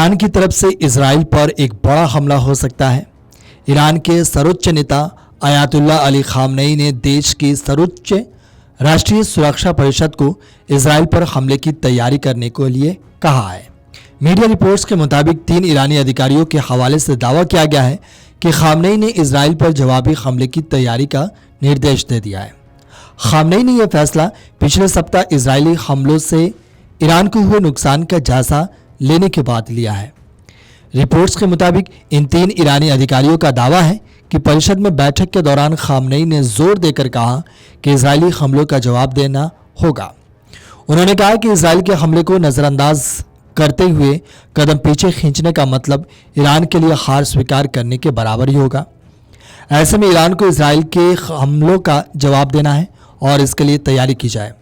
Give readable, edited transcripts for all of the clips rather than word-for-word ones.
Iran की तरफ से इजराइल पर एक बड़ा हमला हो सकता है। ईरान के सर्वोच्च नेता अयातुल्लाह अली खामनेई ने देश की सर्वोच्च राष्ट्रीय सुरक्षा परिषद को इजराइल पर हमले की तैयारी करने के लिए कहा है। मीडिया रिपोर्ट्स के मुताबिक 3 ईरानी अधिकारियों के हवाले से दावा किया गया है कि खामनेई ने इजराइल पर जवाबी हमले की तैयारी का निर्देश दे दिया है। खामनेई ने यह फैसला पिछले सप्ताह इजरायली हमलों से ईरान को हुए नुकसान का जायजा लेने के बाद लिया है। रिपोर्ट्स के मुताबिक इन 3 ईरानी अधिकारियों का दावा है कि परिषद में बैठक के दौरान खामनेई ने जोर देकर कहा कि इजरायली हमलों का जवाब देना होगा। उन्होंने कहा कि इजराइल के हमले को नज़रअंदाज करते हुए कदम पीछे खींचने का मतलब ईरान के लिए हार स्वीकार करने के बराबर ही होगा। ऐसे में ईरान को इजराइल के हमलों का जवाब देना है और इसके लिए तैयारी की जाए।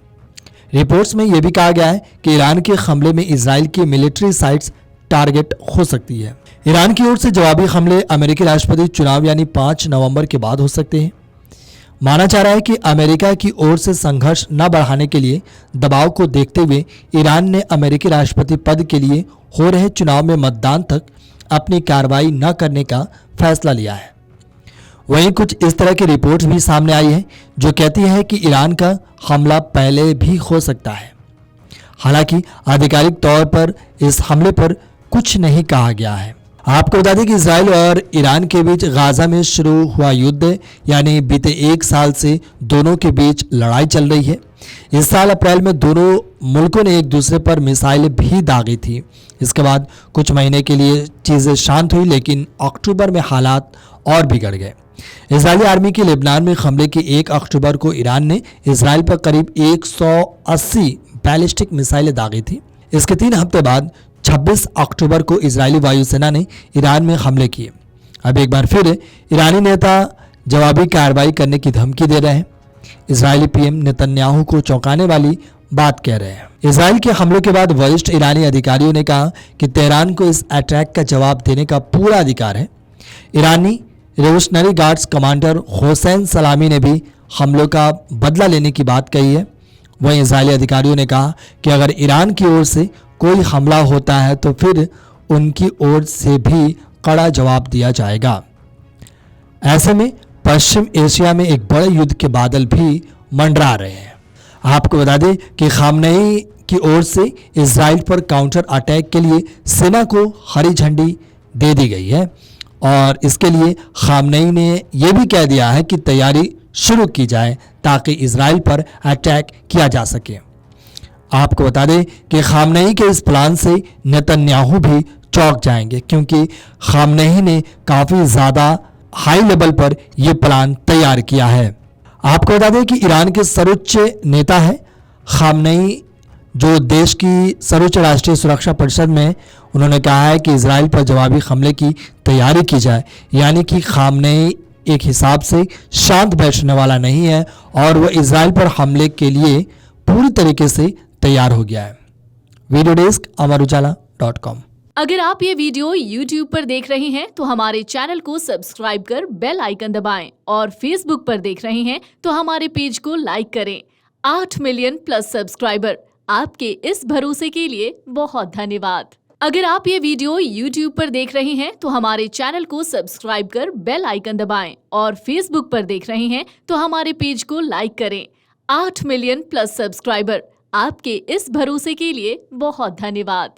रिपोर्ट्स में यह भी कहा गया है कि ईरान के हमले में इजराइल की मिलिट्री साइट्स टारगेट हो सकती है। ईरान की ओर से जवाबी हमले अमेरिकी राष्ट्रपति चुनाव यानी 5 नवंबर के बाद हो सकते हैं। माना जा रहा है कि अमेरिका की ओर से संघर्ष न बढ़ाने के लिए दबाव को देखते हुए ईरान ने अमेरिकी राष्ट्रपति पद के लिए हो रहे चुनाव में मतदान तक अपनी कार्रवाई न करने का फैसला लिया है। वहीं कुछ इस तरह की रिपोर्ट्स भी सामने आई है जो कहती है कि ईरान का हमला पहले भी हो सकता है। हालांकि आधिकारिक तौर पर इस हमले पर कुछ नहीं कहा गया है। आपको बता दें कि इजराइल और ईरान के बीच गाजा में शुरू हुआ युद्ध यानी बीते 1 साल से दोनों के बीच लड़ाई चल रही है। इस साल अप्रैल में दोनों मुल्कों ने एक दूसरे पर मिसाइलें भी दागी थी। इसके बाद कुछ महीने के लिए चीज़ें शांत हुई, लेकिन अक्टूबर में हालात और बिगड़ गए। इजरायली आर्मी की लेबनान में हमले की 1 अक्टूबर को ईरान ने इजराइल पर करीब 180 बैलिस्टिक मिसाइलें दागी थी। इसके 3 हफ्ते बाद 26 अक्टूबर को इजरायली वायुसेना ने ईरान में हमले किए। अब एक बार फिर ईरानी नेता जवाबी कार्रवाई करने की धमकी दे रहे हैं। इजरायली पीएम नेतन्याहू को चौंकाने वाली बात कह रहे हैं। इजराइल के हमलों के बाद वरिष्ठ ईरानी अधिकारियों ने कहा कि तेहरान को इस अटैक का जवाब देने का पूरा अधिकार है। ईरानी रेवोल्यूशनरी गार्ड्स कमांडर हुसैन सलामी ने भी हमलों का बदला लेने की बात कही है। वहीं इजरायली अधिकारियों ने कहा कि अगर ईरान की ओर से कोई हमला होता है तो फिर उनकी ओर से भी कड़ा जवाब दिया जाएगा। ऐसे में पश्चिम एशिया में एक बड़े युद्ध के बादल भी मंडरा रहे हैं। आपको बता दें कि खामनेई की ओर से इजराइल पर काउंटर अटैक के लिए सेना को हरी झंडी दे दी गई है और इसके लिए खामनेई ने यह भी कह दिया है कि तैयारी शुरू की जाए ताकि इजराइल पर अटैक किया जा सके। आपको बता दें कि खामनेई के इस प्लान से नेतन्याहू भी चौंक जाएंगे, क्योंकि खामनेई ने काफ़ी ज़्यादा हाई लेवल पर यह प्लान तैयार किया है। आपको बता दें कि ईरान के सर्वोच्च नेता है खामनेई, जो देश की सर्वोच्च राष्ट्रीय सुरक्षा परिषद में उन्होंने कहा है कि इजराइल पर जवाबी हमले की तैयारी की जाए। यानी कि खामनेई एक हिसाब से शांत बैठने वाला नहीं है और वह इजराइल पर हमले के लिए पूरी तरीके से तैयार हो गया है। Video desk amarujala.com। अगर आप ये वीडियो YouTube पर देख रहे हैं तो हमारे चैनल को सब्सक्राइब कर बेल आइकन दबाएं और Facebook पर देख रहे हैं तो हमारे पेज को लाइक करें। 8 मिलियन प्लस सब्सक्राइबर, आपके इस भरोसे के लिए बहुत धन्यवाद। अगर आप ये वीडियो YouTube पर देख रहे हैं तो हमारे चैनल को सब्सक्राइब कर बेल आइकन दबाएं और Facebook पर देख रहे हैं तो हमारे पेज को लाइक करें। 8 मिलियन प्लस सब्सक्राइबर, आपके इस भरोसे के लिए बहुत धन्यवाद।